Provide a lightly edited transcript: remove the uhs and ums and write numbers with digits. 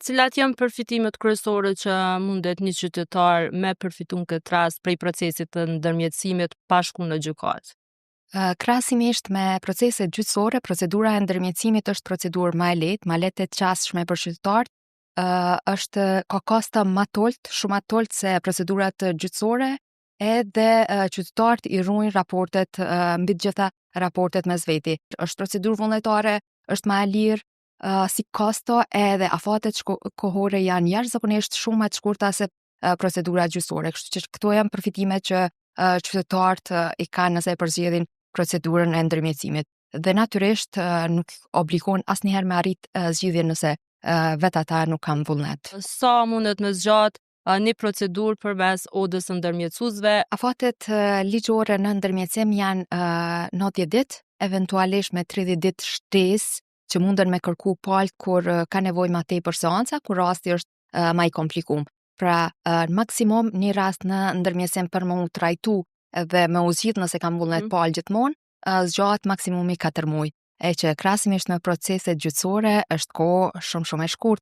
Cilat janë përfitimet kryesore që mundet një qytetar me përfitu në këtë rast prej procesit të ndërmjetësimit pa shku në gjykatë? Krahasimisht me proceset gjyqësore, procedura e ndërmjetësimit është procedurë më e lehtë e qasshme për qytetarët. Ka kosta më shumë më t'ollt se procedurat gjyqësore, edhe qytetarët i ruajnë raportet, mbi të gjitha raportet mes veti. Është procedurë vullnetare, është më e lirë, si kosto edhe afatet kohore janë jashtëzakonisht shumë më të shkurta se procedura gjyqësore. Kështu që këto janë përfitimet që qytetarët i kanë nëse e përzgjedhin procedurën e ndërmjetësimit. Dhe natyrisht nuk obligohen asnjëherë me arrit zgjidhjen nëse vetë ata nuk kanë vullnet. Sa mundet me zgjat një procedurë përmes odës së ndërmjetësuesve? Afatet ligjore në ndërmjetësim janë 90 ditë, eventualisht me 30 ditë shtesë që munden me kërku palët kur ka nevojë ma tepër seanca, kur rasti është ma i komplikuar. Pra, në maksimum një rast në ndërmjetësim për më u trajtu edhe me u zgjidh nëse kam vullnet palë gjithmonë, zgjahet maksimumi 4 muaj. E që krahasimisht me proceset gjyqësore është kohë shumë e shkurtë.